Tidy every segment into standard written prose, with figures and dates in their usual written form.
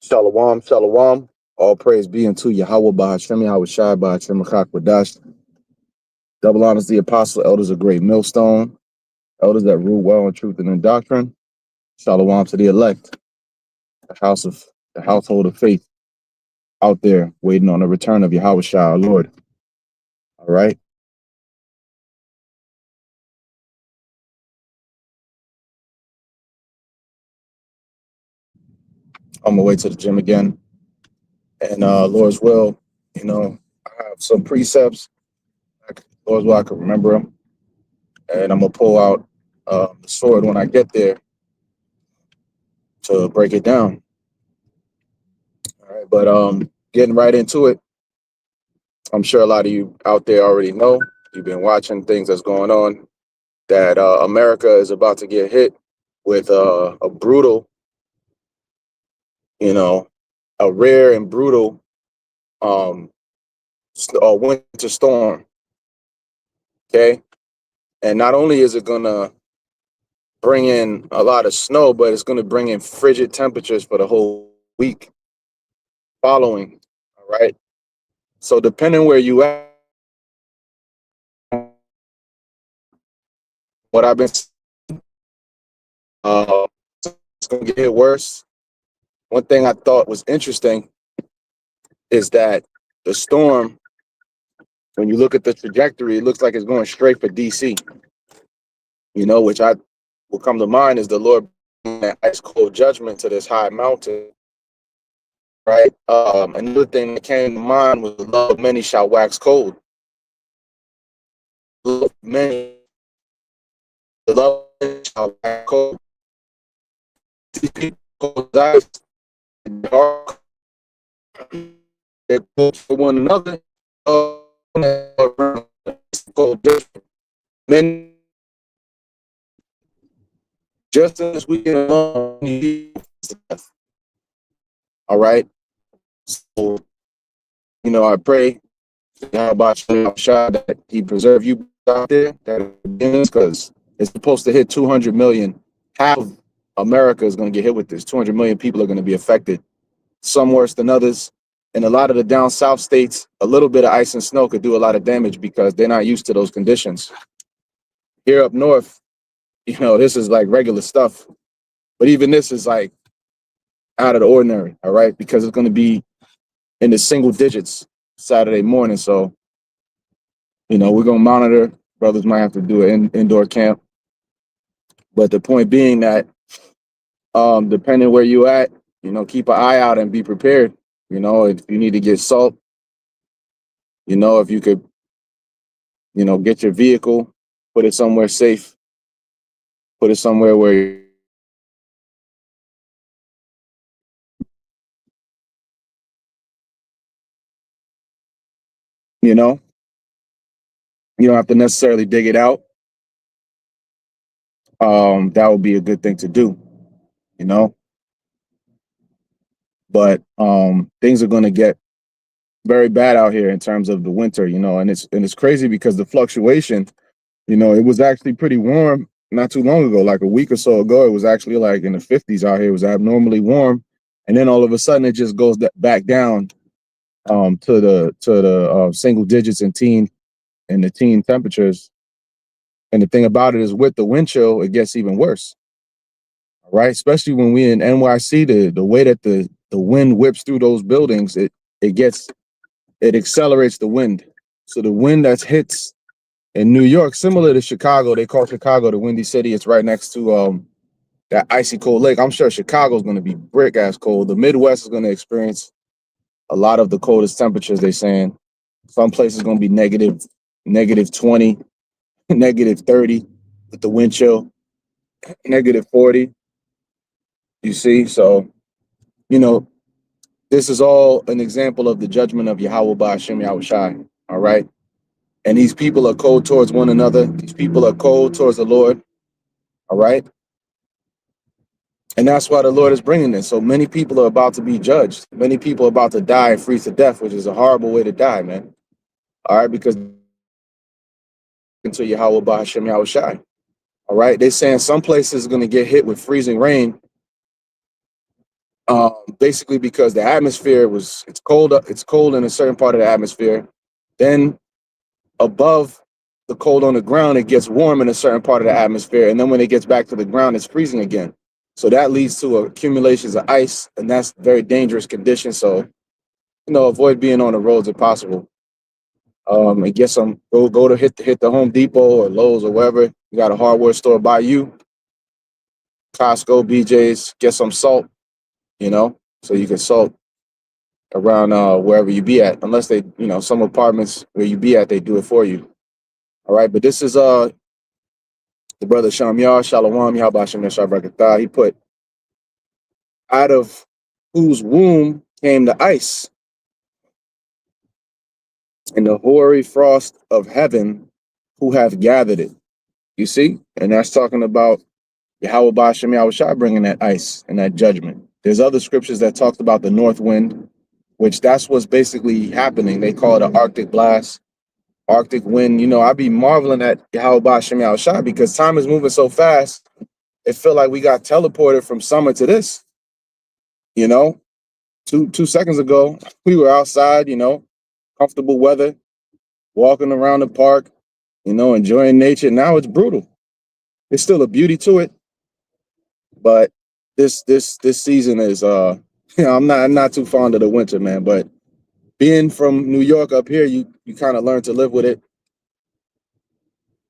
Shalom, shalom. All praise be unto Yahweh Bahashem, Yahweh Shai Bahashem, Wadash. Double honors the apostle, elders of great millstone, elders that rule well in truth and in doctrine. Shalom to the elect, the household of faith out there waiting on the return of Yahweh Shai, our Lord. All right. On my way to the gym again. And Lord's will, I have some precepts. Lord's will, I can remember them. And I'm going to pull out the sword when I get there to break it down. All right, but getting right into it, I'm sure a lot of you out there already know. You've been watching things that's going on, that America is about to get hit with a brutal, a rare and brutal winter storm. Okay, and not only is it gonna bring in a lot of snow, but it's gonna bring in frigid temperatures for the whole week following. All right. So depending where you at, what I've been, it's gonna get worse. One thing I thought was interesting is that the storm, when you look at the trajectory, it looks like it's going straight for DC. Which I will come to mind is the Lord bringing that ice cold judgment to this high mountain. Right. Another thing that came to mind was the love of many shall wax cold. The love of many shall wax cold. These people's eyes dark, they're close for one another. Cold judgment. Men, just as we can alone, all right. So, I pray that He preserve you out there, because it's supposed to hit 200 million. Half of America is going to get hit with this. 200 million people are going to be affected, some worse than others. In a lot of the down south states, a little bit of ice and snow could do a lot of damage because they're not used to those conditions. Here up north, this is like regular stuff. But even this is like out of the ordinary, all right? Because it's going to be in the single digits Saturday morning. So, we're going to monitor. Brothers might have to do an indoor camp. But the point being that depending where you at, keep an eye out and be prepared. If you need to get salt, if you could, get your vehicle, put it somewhere safe, put it somewhere where you don't have to necessarily dig it out. That would be a good thing to do, but things are going to get very bad out here in terms of the winter, and it's crazy because the fluctuation, it was actually pretty warm not too long ago, like a week or so ago. It was actually like in the 50s out here. It was abnormally warm, and then all of a sudden it just goes back down to the single digits and the teen temperatures. And the thing about it is, with the wind chill, it gets even worse. All right, especially when we in NYC, the way that the wind whips through those buildings, it accelerates the wind. So the wind that hits in New York, similar to Chicago, they call Chicago the Windy City. It's right next to that icy cold lake. I'm sure Chicago's going to be brick ass cold. The Midwest is going to experience a lot of the coldest temperatures. They're saying some places going to be negative 20, negative 30 with the wind chill, negative 40. You see, so this is all an example of the judgment of Yahweh Ba'ashem Yahweh Shai. All right. And these people are cold towards one another. These people are cold towards the Lord. All right. And that's why the Lord is bringing this. So many people are about to be judged. Many people are about to die and freeze to death, which is a horrible way to die, man. All right. Because until Yahweh Ba'ashem Yahweh Shai. All right. They're saying some places are going to get hit with freezing rain Basically because the atmosphere it's cold in a certain part of the atmosphere. Then above the cold on the ground, it gets warm in a certain part of the atmosphere, and then when it gets back to the ground, it's freezing again. So that leads to accumulations of ice, and that's very dangerous condition. So avoid being on the roads if possible. And get some go to hit the Home Depot or Lowe's or wherever you got a hardware store by you, Costco, BJ's. Get some salt, so you can salt around wherever you be at. Unless they, some apartments where you be at, they do it for you. All right, but this is the brother Shamyar Shalom Yahabashim Yashabrakatah. He put, out of whose womb came the ice and the hoary frost of heaven, who have gathered it. You see? And that's talking about Yahweh Bashem Yahushua bringing that ice and that judgment. There's other scriptures that talked about the north wind, which that's what's basically happening. They call it an Arctic blast, Arctic wind. I be marveling at Yahweh Bashem Yahushua because time is moving so fast. It feel like we got teleported from summer to this. 2 seconds ago, we were outside, comfortable weather, walking around the park, enjoying nature. Now it's brutal. There's still a beauty to it, but this season is I'm not too fond of the winter, man. But being from New York up here, you kind of learn to live with it.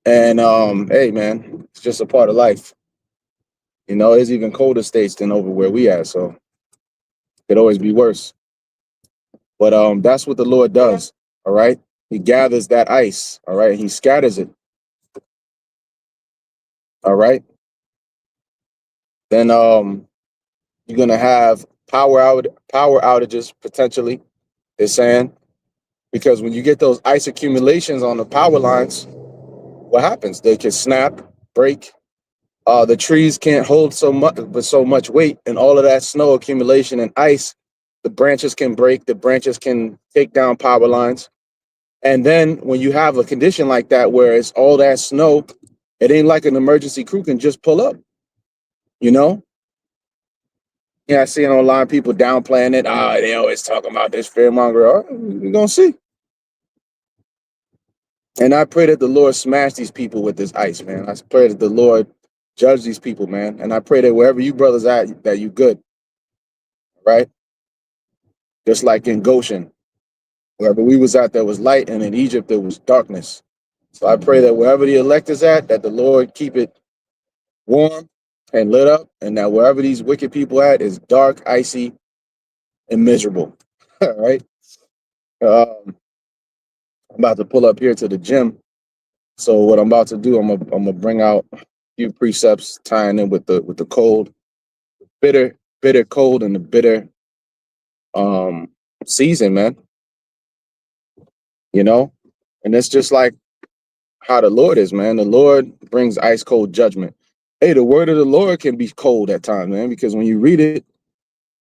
And hey, man, it's just a part of life. It's even colder states than over where we at, so it could always be worse. But that's what the Lord does. All right, He gathers that ice. All right, He scatters it. All right. Then you're gonna have power outages potentially. They're saying, because when you get those ice accumulations on the power lines, what happens? They can snap, break. The trees can't hold so much weight, and all of that snow accumulation and ice, the branches can break. The branches can take down power lines. And then when you have a condition like that where it's all that snow, it ain't like an emergency crew can just pull up. I see it online, people downplaying it. They always talking about this fearmonger. We're gonna see. And I pray that the Lord smash these people with this ice, man. I pray that the Lord judge these people, man. And I pray that wherever you brothers at, that you good, right? Just like in Goshen, wherever we was at, there was light, and in Egypt there was darkness. So I pray that wherever the elect is at, that the Lord keep it warm and lit up, and that wherever these wicked people at is dark, icy, and miserable. All right. I'm about to pull up here to the gym. So what I'm about to do, I'm gonna bring out a few precepts tying in with the cold, bitter cold, and the bitter season, man. And it's just like how the Lord is, man. The Lord brings ice cold judgment. Hey, the word of the Lord can be cold at times, man, because when you read it,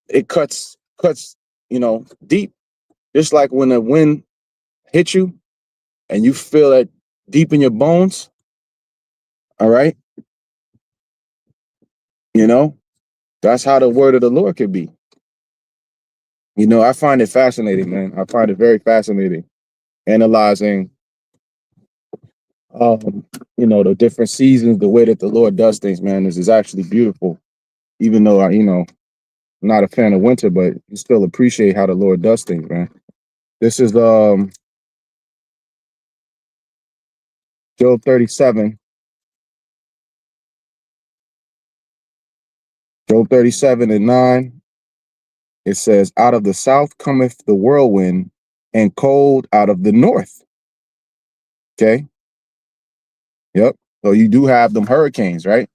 it cuts, deep. Just like when the wind hits you and you feel it deep in your bones. All right. That's how the word of the Lord can be. I find it fascinating, man. I find it very fascinating analyzing, the different seasons, the way that the Lord does things, man, is actually beautiful. Even though I'm not a fan of winter, but you still appreciate how the Lord does things, man. This is Job 37. Job 37:9. It says, "Out of the south cometh the whirlwind, and cold out of the north." Okay. Yep. So you do have them hurricanes, right?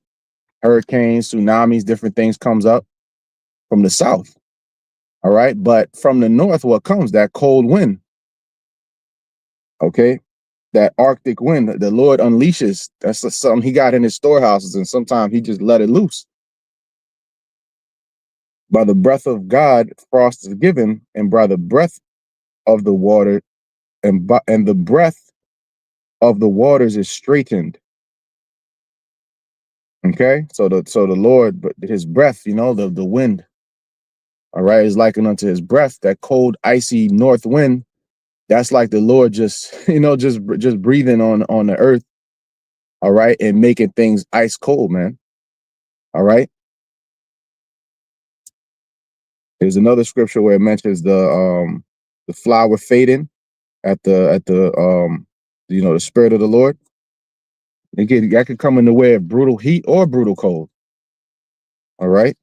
Hurricanes, tsunamis, different things comes up from the south. All right. But from the north, what comes? That cold wind. Okay. That Arctic wind, the Lord unleashes. That's something He got in His storehouses, and sometimes He just let it loose. By the breath of God, frost is given, and by the breath of the water, and the breath of the waters is straightened. Okay, so the Lord, but His breath, the wind, All right, is likened unto his breath, that cold, icy north wind. That's like the Lord just, just breathing on the earth. All right, and making things ice cold, man. All right. There's another scripture where it mentions the flower fading at the the spirit of the Lord. That could come in the way of brutal heat or brutal cold. All right.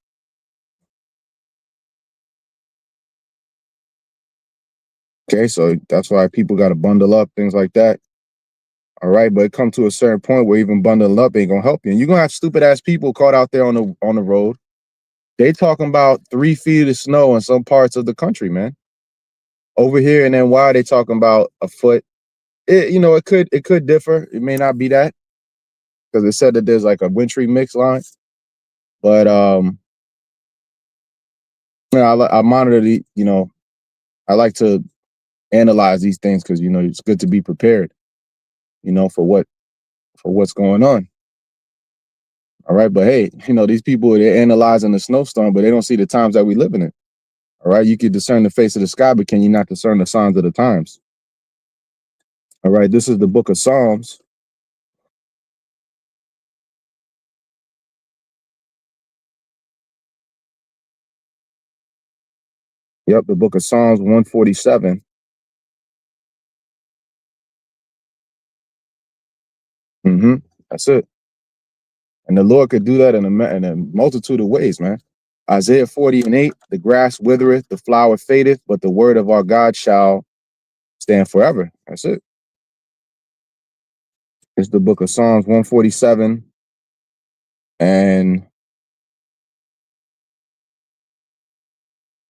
Okay, so that's why people got to bundle up, things like that. All right, but it come to a certain point where even bundling up ain't gonna help you. And you're gonna have stupid ass people caught out there on the road. They talking about 3 feet of snow in some parts of the country, man. Over here in NY, they talking about a foot. It could differ. It may not be that because it said that there's like a wintry mix line. But I monitor the. I like to analyze these things because it's good to be prepared. For what's going on. All right, but hey, these people, they're analyzing the snowstorm, but they don't see the times that we live in it. All right, you can discern the face of the sky, but can you not discern the signs of the times? All right, this is the book of Psalms. Yep, the book of Psalms 147. That's it. And the Lord could do that in a multitude of ways, man. Isaiah 40:8, the grass withereth, the flower fadeth, but the word of our God shall stand forever. That's it. It's the book of Psalms 147 and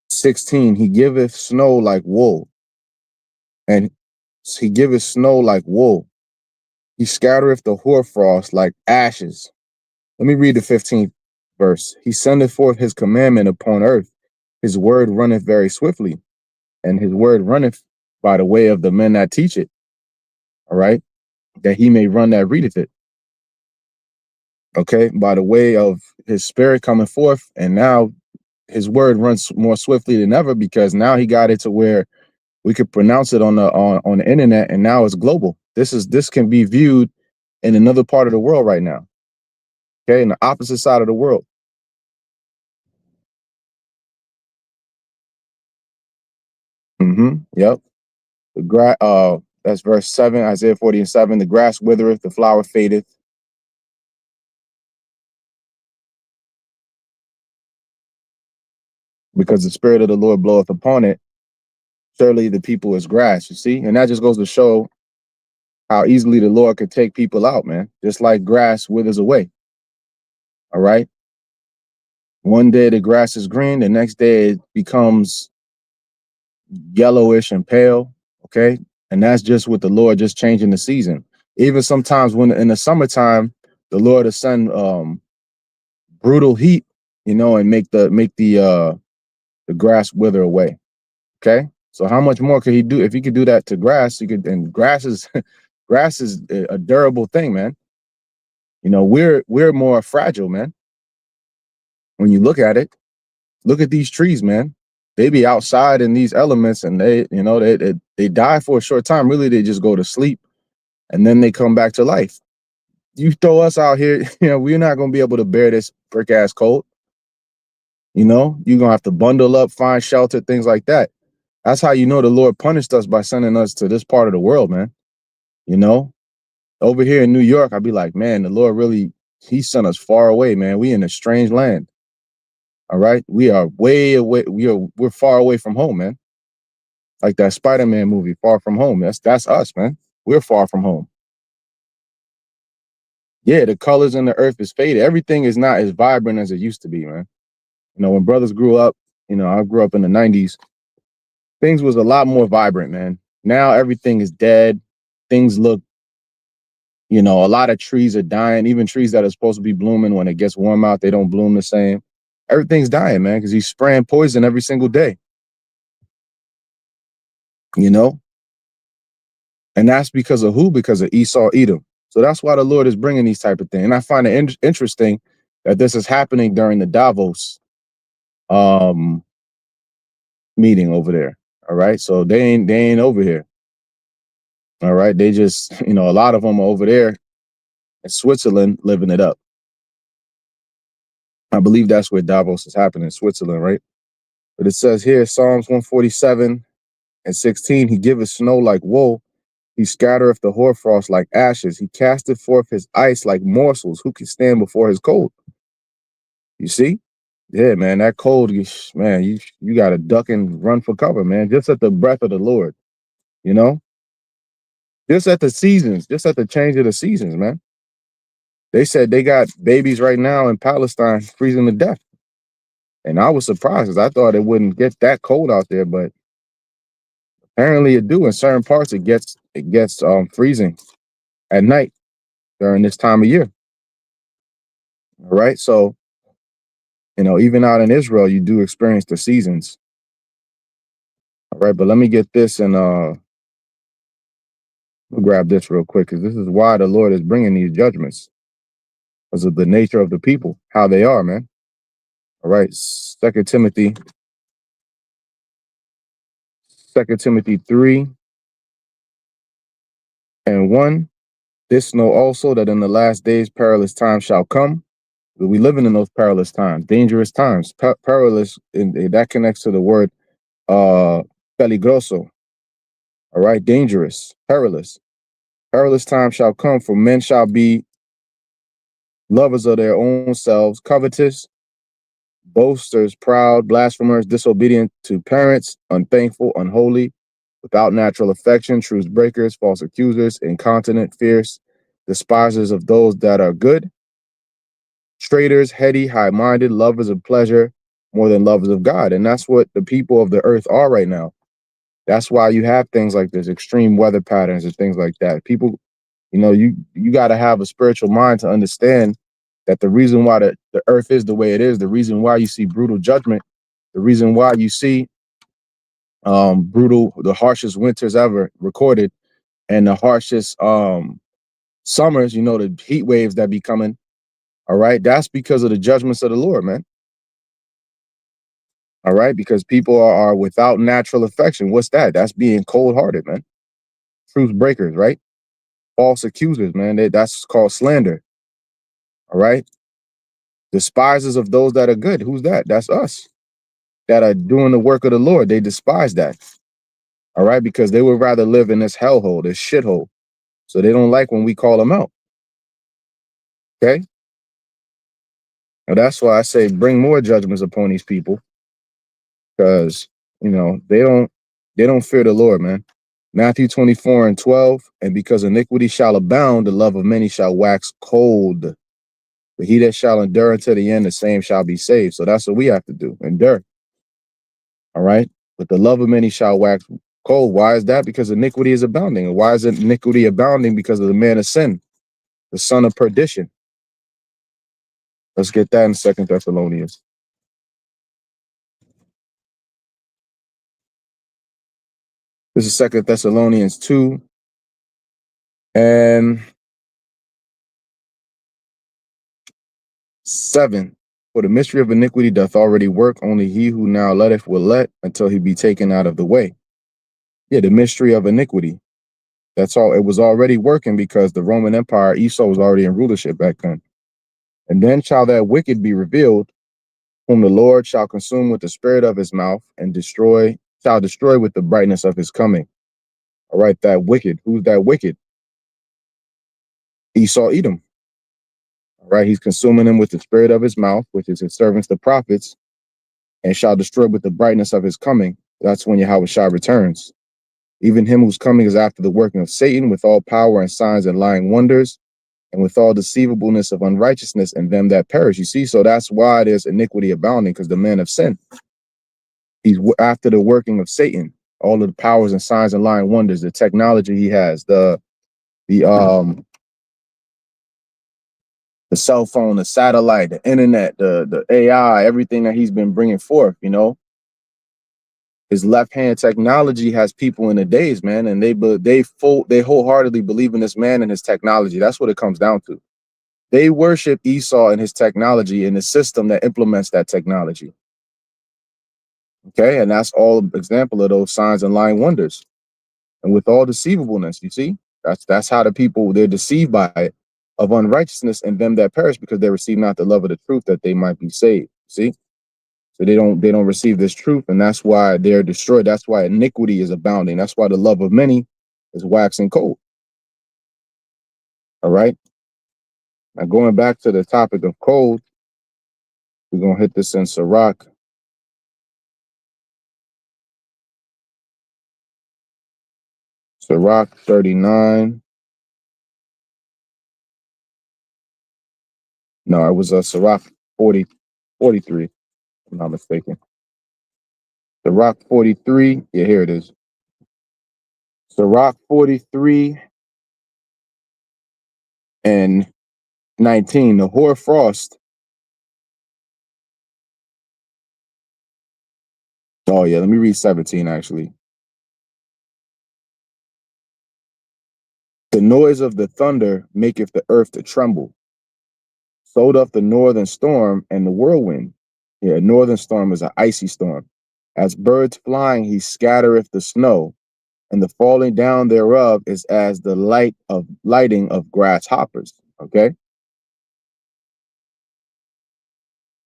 16. He giveth snow like wool, and he giveth snow like wool. He scattereth the hoarfrost like ashes. Let me read the 15th verse. He sendeth forth his commandment upon earth. His word runneth very swiftly, and his word runneth by the way of the men that teach it. All right. That he may run that readeth it. Okay. By the way of his spirit coming forth. And now his word runs more swiftly than ever because now he got it to where we could pronounce it on the internet, and now it's global. This can be viewed in another part of the world right now. Okay, in the opposite side of the world. Yep. That's verse 7, Isaiah 40:7. The grass withereth, the flower fadeth. Because the spirit of the Lord bloweth upon it. Surely the people is grass, you see? And that just goes to show how easily the Lord could take people out, man. Just like grass withers away. All right. One day the grass is green, the next day it becomes yellowish and pale. Okay. And that's just with the Lord just changing the season. Even sometimes when in the summertime, the Lord will send brutal heat, and make the grass wither away. Okay. So how much more could he do? If he could do that to grass, he could. And grass is grass is a durable thing, man. We're more fragile, man. When you look at it, look at these trees, man. They be outside in these elements, and they die for a short time. Really, they just go to sleep, and then they come back to life. You throw us out here, we're not gonna be able to bear this brick ass cold. You're gonna have to bundle up, find shelter, things like that. That's how the Lord punished us by sending us to this part of the world, man. You know, Over here in New York, I'd be like, man, the Lord really, he sent us far away, man. We in a strange land. All right. We are way away. We're far away from home, man. Like that Spider-Man movie, Far From Home. That's us, man. We're far from home. Yeah, the colors in the earth is faded. Everything is not as vibrant as it used to be, man. When brothers grew up, I grew up in the 90s. Things was a lot more vibrant, man. Now everything is dead. Things look, a lot of trees are dying. Even trees that are supposed to be blooming, when it gets warm out, they don't bloom the same. Everything's dying, man, because he's spraying poison every single day. you know, and that's because of who? Because of Esau, Edom. So that's why the Lord is bringing these type of things. And I find it interesting that this is happening during the Davos meeting over there. All right. So they ain't over here. All right. They just, a lot of them are over there in Switzerland living it up. I believe that's where Davos is happening, in Switzerland, right? But it says here, Psalms 147:16, he giveth snow like wool. He scattereth the hoarfrost like ashes. He casteth forth his ice like morsels. Who can stand before his cold? You see? Yeah, man, that cold, man, you got to duck and run for cover, man, just at the breath of the Lord, you know? Just at the seasons, just at the change of the seasons, man. They said they got babies right now in Palestine freezing to death. And I was surprised because I thought it wouldn't get that cold out there, but apparently it do. In certain parts, it gets freezing at night during this time of year. All right. So, even out in Israel, you do experience the seasons. All right, but let me get this and we'll grab this real quick because this is why the Lord is bringing these judgments because of the nature of the people, how they are, man. All right, Second Timothy 3:1. This know also that in the last days perilous times shall come. We living in those perilous times, dangerous times. Perilous, that connects to the word peligroso. All right, dangerous, perilous. Perilous times shall come, for men shall be lovers of their own selves, covetous, boasters, proud, blasphemers, disobedient to parents, unthankful, unholy, without natural affection, truce breakers, false accusers, incontinent, fierce, despisers of those that are good, traitors, heady, high-minded, lovers of pleasure more than lovers of God. And that's what the people of the earth are right now. That's why you have things like this, extreme weather patterns and things like that. People, you got to have a spiritual mind to understand that the reason why the earth is the way it is, the reason why you see brutal judgment, the reason why you see the harshest winters ever recorded and the harshest summers, the heat waves that be coming. All right. That's because of the judgments of the Lord, man. All right. Because people are without natural affection. What's that? That's being cold hearted, man. Truce breakers, right? False accusers, man. That's called slander. All right. Despisers of those that are good. Who's that? That's us that are doing the work of the Lord. They despise that. All right. Because they would rather live in this hellhole, this shithole. So they don't like when we call them out. Okay. And that's why I say bring more judgments upon these people. Because, they don't fear the Lord, man. Matthew 24:12, and because iniquity shall abound, the love of many shall wax cold. But he that shall endure unto the end, the same shall be saved. So that's what we have to do, endure. All right. But the love of many shall wax cold. Why is that? Because iniquity is abounding. And why is iniquity abounding? Because of the man of sin, the son of perdition. Let's get that in 2 Thessalonians. This is 2 Thessalonians 2 and 7. For the mystery of iniquity doth already work, only he who now letteth will let until he be taken out of the way. Yeah, the mystery of iniquity. That's all. It was already working because the Roman Empire, Esau was already in rulership back then. And then shall that wicked be revealed, whom the Lord shall consume with the spirit of his mouth and shall destroy with the brightness of his coming. All right, that wicked. Who's that wicked? Esau, Edom. All right, he's consuming him with the spirit of his mouth, which is his servants, the prophets, and shall destroy with the brightness of his coming. That's when Yahushua returns. Even him whose coming is after the working of Satan, with all power and signs and lying wonders, and with all deceivableness of unrighteousness and them that perish. You see, so that's why there's iniquity abounding, because the man of sin, he's after the working of Satan, all of the powers and signs and lying wonders, the technology he has, the cell phone, the satellite, the internet, the AI, everything that he's been bringing forth, his left hand technology has people in the days, man, and they wholeheartedly believe in this man and his technology. That's what it comes down to. They worship Esau and his technology and the system that implements that technology. Okay, and that's all example of those signs and lying wonders. And with all deceivableness, you see, that's how the people they're deceived by it of unrighteousness and them that perish because they receive not the love of the truth that they might be saved. See? So they don't receive this truth, and that's why they're destroyed. That's why iniquity is abounding. That's why the love of many is waxing cold. All right. Now going back to the topic of cold, we're gonna hit this in Sirach. Sirach 39. No, it was a Sirach 40, 43, if I'm not mistaken. Sirach 43. Yeah, here it is. Sirach 43 and 19. The hoarfrost. Oh yeah, let me read 17 actually. The noise of the thunder maketh the earth to tremble. So doth the northern storm and the whirlwind. Yeah, a northern storm is an icy storm. As birds flying, he scattereth the snow, and the falling down thereof is as the lighting of grasshoppers. Okay.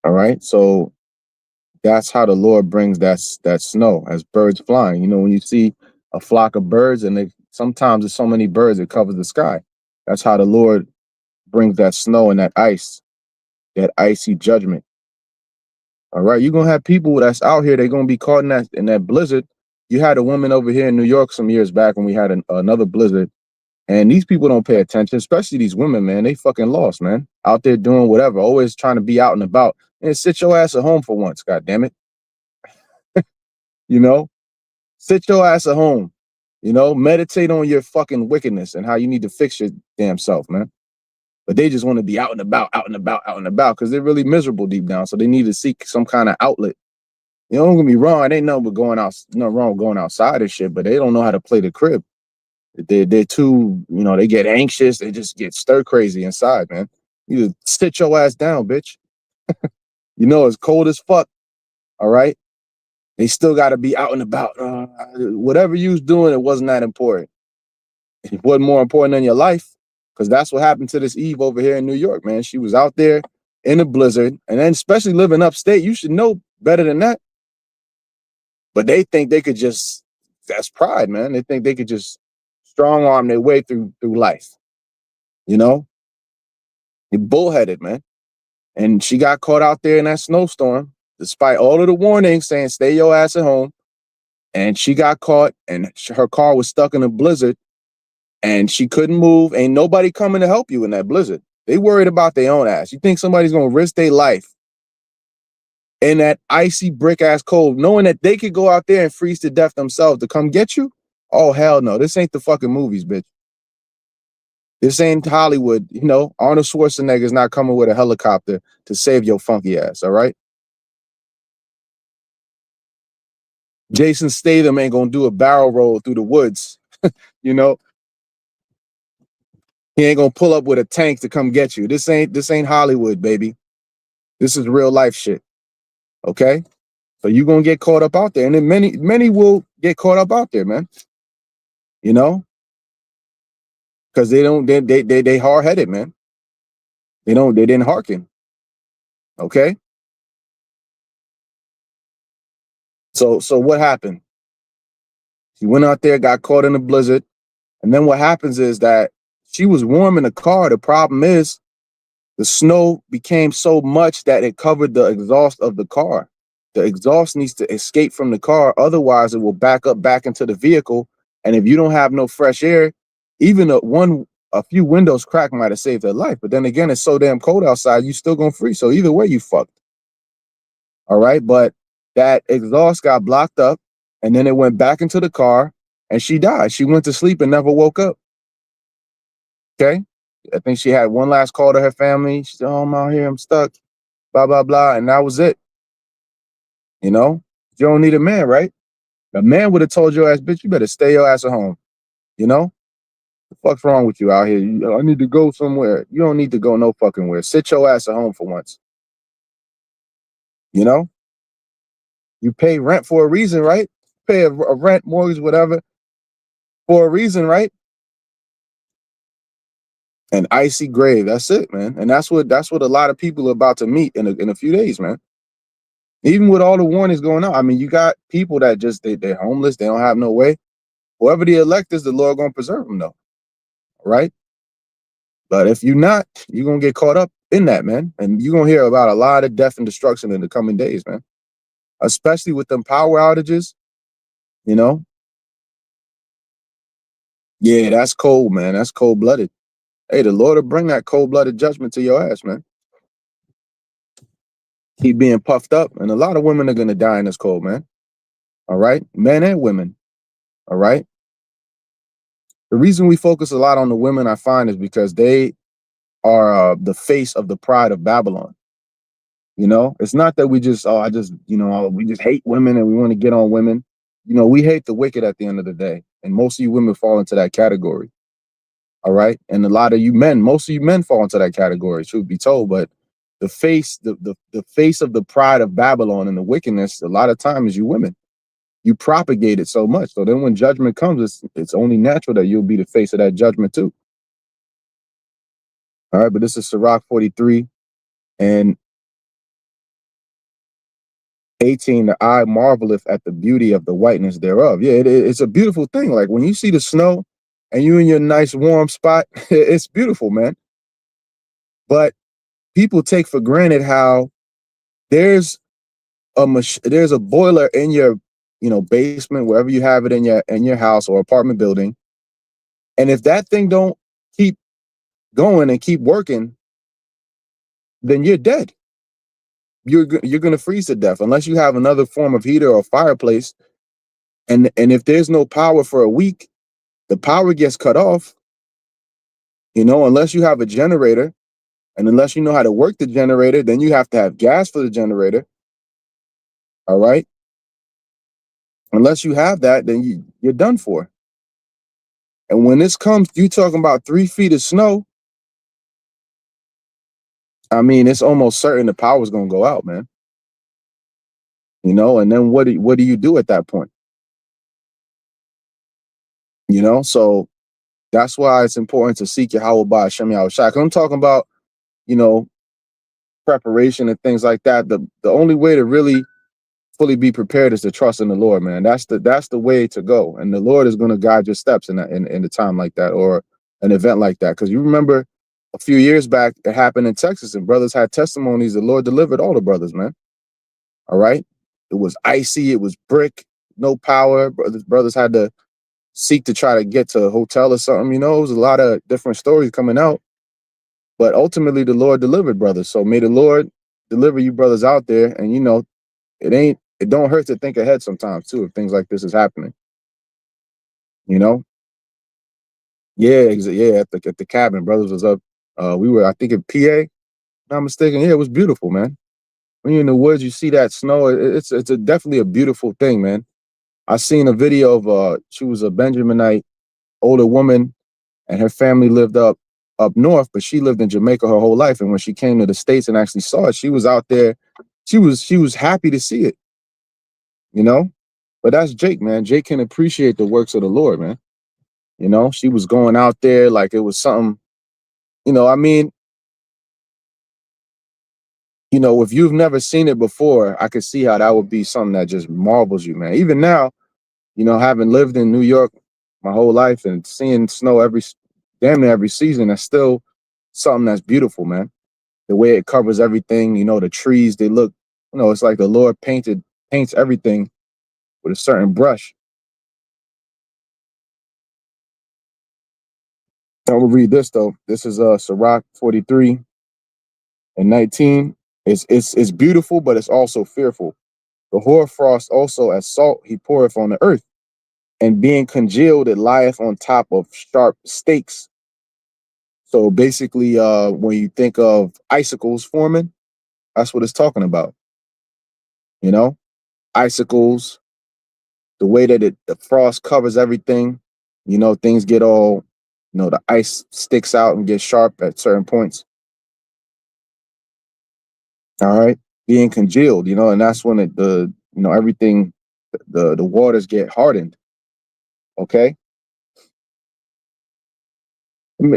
All right. So that's how the Lord brings that snow as birds flying. You know, when you see a flock of birds and sometimes there's so many birds it covers the sky. That's how the Lord brings that snow and that ice, that icy judgment. All right, you're gonna have people that's out here. They're gonna be caught in that blizzard. You had a woman over here in New York some years back when we had another blizzard, and these people don't pay attention, especially these women. Man, they fucking lost, man. Out there doing whatever, always trying to be out and about. And sit your ass at home for once, god damn it. You know, sit your ass at home. You know, meditate on your fucking wickedness and how you need to fix your damn self, man. But they just want to be out and about, out and about, out and about because they're really miserable deep down. So they need to seek some kind of outlet. You know, don't get me wrong. It ain't nothing but going out, nothing wrong with going outside and shit, but they don't know how to play the crib. They're too, they get anxious. They just get stir crazy inside, man. You just sit your ass down, bitch. It's cold as fuck. All right. They still got to be out and about. Whatever you was doing, it wasn't that important. It wasn't more important than your life because that's what happened to this Eve over here in New York, man. She was out there in a blizzard, and then especially living upstate, you should know better than that. But they think they could that's pride, man. They think they could just strong arm their way through life. You're bullheaded, man. And she got caught out there in that snowstorm, despite all of the warnings saying stay your ass at home. And she got caught, and her car was stuck in a blizzard, and she couldn't move. Ain't nobody coming to help you in that blizzard. They worried about their own ass. You think somebody's gonna risk their life in that icy brick ass cold, knowing that they could go out there and freeze to death themselves to come get you? Oh hell no! This ain't the fucking movies, bitch. This ain't Hollywood. Arnold Schwarzenegger's not coming with a helicopter to save your funky ass. All right. Jason Statham ain't gonna do a barrel roll through the woods. You know, he ain't gonna pull up with a tank to come get you. This ain't Hollywood, baby. This is real life shit. Okay. So you're gonna get caught up out there, and then many will get caught up out there, man. Because they hard headed, man. They didn't hearken. Okay. So what happened? He went out there, got caught in a blizzard, and then what happens is that she was warm in the car. The problem is the snow became so much that it covered the exhaust of the car. The exhaust needs to escape from the car, otherwise it will back up back into the vehicle. And if you don't have no fresh air, even a few windows crack might have saved her life. But then again, it's so damn cold outside, you still gonna freeze. So either way, you fucked. All right, but that exhaust got blocked up, and then it went back into the car, and she died. She went to sleep and never woke up. Okay, I think she had one last call to her family. She said, "Oh, I'm out here, I'm stuck." Blah blah blah, and that was it. You don't need a man, right? A man would have told your ass, "Bitch, you better stay your ass at home." You know, the fuck's wrong with you out here? I need to go somewhere. You don't need to go no fucking where. Sit your ass at home for once. You know. You pay rent for a reason, right? Pay a rent, mortgage, whatever, for a reason, right? An icy grave. That's it, man. And that's what a lot of people are about to meet in a few days, man. Even with all the warnings going on, I mean, you got people that just they're homeless, they don't have no way. Whoever the elect is, the Lord gonna preserve them, though, right? But if you're not, you're gonna get caught up in that, man, and you're gonna hear about a lot of death and destruction in the coming days, man. Especially with them power outages, you know. Yeah, that's cold, man. That's cold blooded. Hey, the Lord will bring that cold blooded judgment to your ass, man. Keep being puffed up, and a lot of women are gonna die in this cold, man. All right, men and women. All right. The reason we focus a lot on the women, I find, is because they are the face of the pride of Babylon. You know, it's not that we just, oh, I just, we just hate women and we want to get on women. You know, we hate the wicked at the end of the day, and most of you women fall into that category. All right, and a lot of you men, most of you men fall into that category, truth be told. But the face of the pride of Babylon and the wickedness, a lot of times, you women. You propagate it so much. So then when judgment comes, it's only natural that you'll be the face of that judgment too. All right, but this is Sirach 43 and 18. The eye marveleth at the beauty of the whiteness thereof. Yeah, it's a beautiful thing. Like when you see the snow and you in your nice warm spot, it's beautiful, man. But people take for granted how there's there's a boiler in your basement, wherever you have it in your house or apartment building. And if that thing don't keep going and keep working, then you're dead. You're going to freeze to death unless you have another form of heater or fireplace. And if there's no power for a week, the power gets cut off. Unless you have a generator, and unless you know how to work the generator, then you have to have gas for the generator. All right. Unless you have that, then you're done for. And when this comes, you talking about 3 feet of snow. I mean, it's almost certain the power's gonna go out, man. And then what do you do at that point? So that's why it's important to seek Yahweh by Hashem Yahushua. I'm talking about, you know, preparation and things like that. The only way to really fully be prepared is to trust in the Lord, man. That's the way to go. And the Lord is going to guide your steps in that in a time like that or an event like that. Because you remember a few years back, it happened in Texas, and brothers had testimonies. The Lord delivered all the brothers, man. All right. It was icy. It was brick, no power. Brothers had to seek to try to get to a hotel or something. It was a lot of different stories coming out. But ultimately, the Lord delivered brothers. So may the Lord deliver you brothers out there. And, it don't hurt to think ahead sometimes, too, if things like this is happening. Yeah, yeah, at the cabin, brothers was up. We were, I think, in PA, not mistaken. Yeah, it was beautiful, man. When you're in the woods, you see that snow. It's definitely a beautiful thing, man. I seen a video of she was a Benjaminite older woman, and her family lived up north, but she lived in Jamaica her whole life. And when she came to the States and actually saw it, she was out there. She was happy to see it, But that's Jake, man. Jake can appreciate the works of the Lord, man. She was going out there like it was something, I mean, if you've never seen it before, I could see how that would be something that just marvels you, man. Even now, having lived in New York my whole life and seeing snow damn near every season, that's still something that's beautiful, man. The way it covers everything, the trees, they look, it's like the Lord paints everything with a certain brush. I'm gonna read this though. This is Sirach 43 and 19. It's beautiful, but it's also fearful. The hoarfrost also as salt he poureth on the earth, and being congealed it lieth on top of sharp stakes. So basically, when you think of icicles forming, that's what it's talking about. Icicles, the way that the frost covers everything, things get all, the ice sticks out and gets sharp at certain points. All right, being congealed, and that's when everything, the waters get hardened. Okay.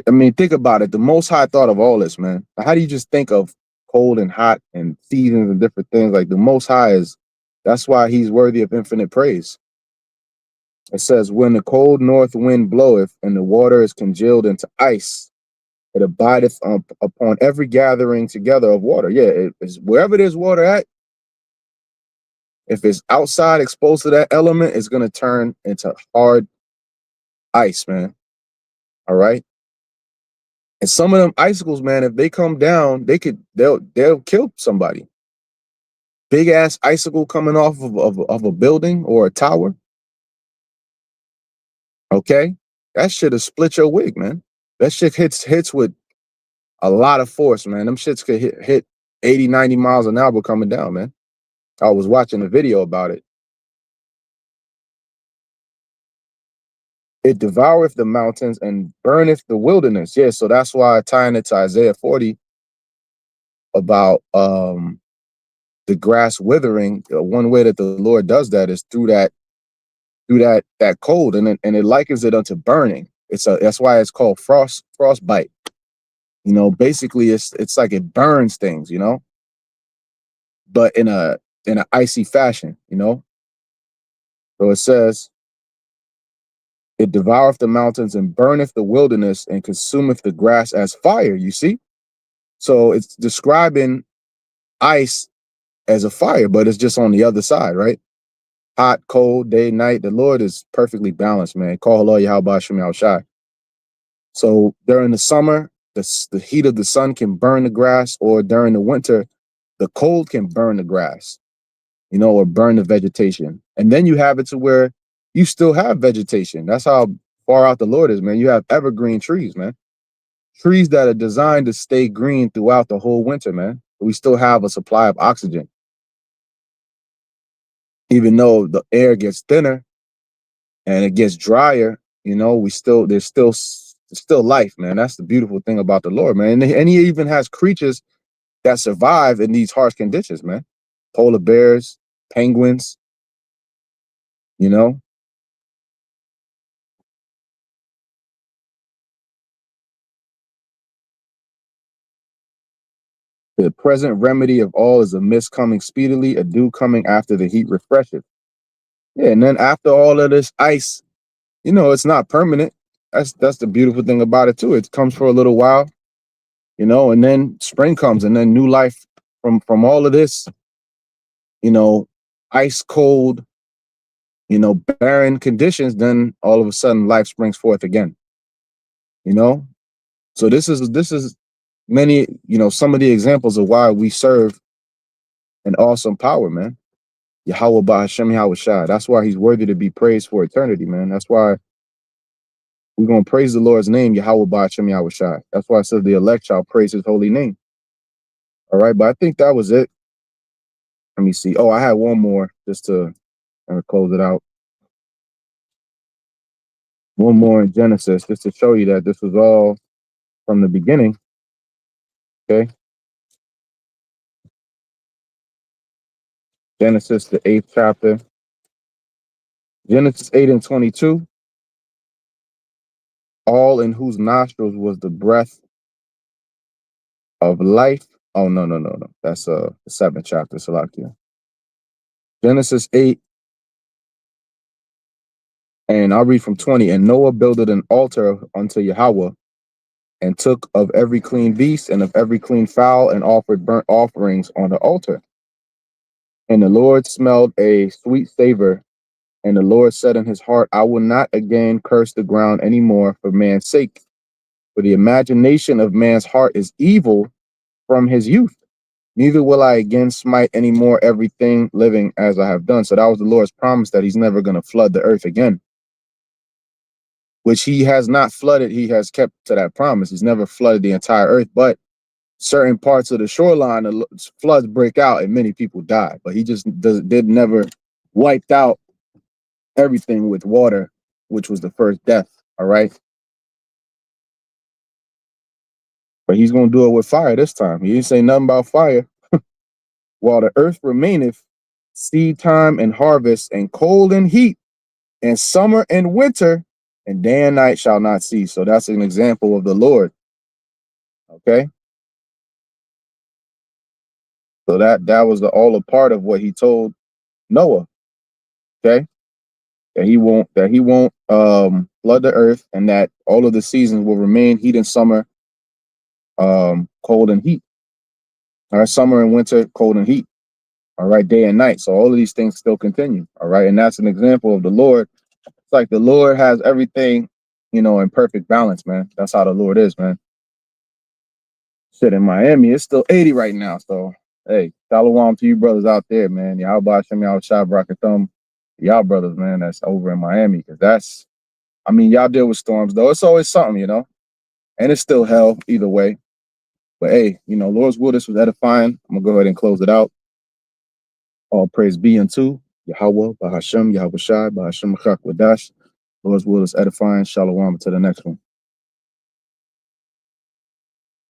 I mean, think about it. The Most High thought of all this, man. How do you just think of cold and hot and seasons and different things? Like the Most High is, that's why he's worthy of infinite praise. It says, when the cold north wind bloweth and the water is congealed into ice, it abideth upon every gathering together of water. Yeah, it is wherever there's water at. If it's outside exposed to that element, it's gonna turn into hard ice, man. All right. And some of them icicles, man, if they come down, they'll kill somebody. Big ass icicle coming off of a building or a tower. Okay, that shit will split your wig, man. That shit hits with a lot of force, man. Them shits could hit 80, 90 miles an hour coming down, man. I was watching a video about it. It devoureth the mountains and burneth the wilderness. Yeah, so that's why tying it to Isaiah 40 about the grass withering. One way that the Lord does that is through that cold, and it likens it unto burning. That's why it's called frostbite. Basically it's like it burns things, but in a icy fashion. So it says, it devoureth the mountains and burneth the wilderness and consumeth the grass as fire. You see? So it's describing ice as a fire, but it's just on the other side, right? Hot, cold, day, night. The Lord is perfectly balanced, man. Call Allah Yahweh Shem Yahushai. So during the summer, the heat of the sun can burn the grass, or during the winter, the cold can burn the grass, or burn the vegetation. And then you have it to where you still have vegetation. That's how far out the Lord is, man. You have evergreen trees, man. Trees that are designed to stay green throughout the whole winter, man. We still have a supply of oxygen. Even though the air gets thinner and it gets drier, there's still life, man. That's the beautiful thing about the Lord, man. And he even has creatures that survive in these harsh conditions, man. Polar bears, penguins, you know. The present remedy of all is a mist coming speedily, a dew coming after the heat refresheth. Yeah, and then after all of this ice, it's not permanent. That's the beautiful thing about it too. It comes for a little while, and then spring comes, and then new life from all of this, ice cold, barren conditions. Then all of a sudden, life springs forth again. So this is many, some of the examples of why we serve an awesome power, man. Yahweh Ba'Hashem Yahweh Shai. That's why he's worthy to be praised for eternity, man. That's why we're going to praise the Lord's name, Yahweh Ba'Hashem Yahweh Shai. That's why I said the elect shall praise his holy name. All right, but I think that was it. Let me see. Oh, I had one more just to close it out. One more in Genesis, just to show you that this was all from the beginning. Okay. Genesis, the 8th chapter. Genesis 8 and 22. All in whose nostrils was the breath of life. Oh, no. That's the 7th chapter, Salakia. Genesis 8, and I'll read from 20. And Noah builded an altar unto Yahweh, and took of every clean beast and of every clean fowl, and offered burnt offerings on the altar. And the Lord smelled a sweet savor. And the Lord said in his heart, I will not again curse the ground any more for man's sake. For the imagination of man's heart is evil from his youth. Neither will I again smite any more everything living as I have done. So that was the Lord's promise, that he's never going to flood the earth again, which he has not flooded. He has kept to that promise. He's never flooded the entire earth, but certain parts of the shoreline, the floods break out and many people die. But he just did never wiped out everything with water, which was the first death. All right. But he's going to do it with fire this time. He didn't say nothing about fire. While the earth remaineth, seed time and harvest, and cold and heat, and summer and winter, and day and night shall not cease. So that's an example of the Lord. Okay. So that was all a part of what he told Noah. Okay. That he won't flood the earth, and that all of the seasons will remain, heat and summer, cold and heat. All right, summer and winter, cold and heat. All right, day and night. So all of these things still continue. All right. And that's an example of the Lord. It's like the Lord has everything, in perfect balance, man. That's how the Lord is, man. Shit, in Miami, it's still 80 right now. So, hey, shalom to you brothers out there, man. Y'all Bashem, y'all Shab Thumb. Y'all brothers, man, that's over in Miami. Because y'all deal with storms, though. It's always something, and it's still hell either way. But hey, Lord's will, this was edifying. I'm going to go ahead and close it out. All praise be unto Yahweh, Bahashem, Yahweh Shai, Bahashem Chak Wadash. Lord's will is edifying. Shalom to the next one.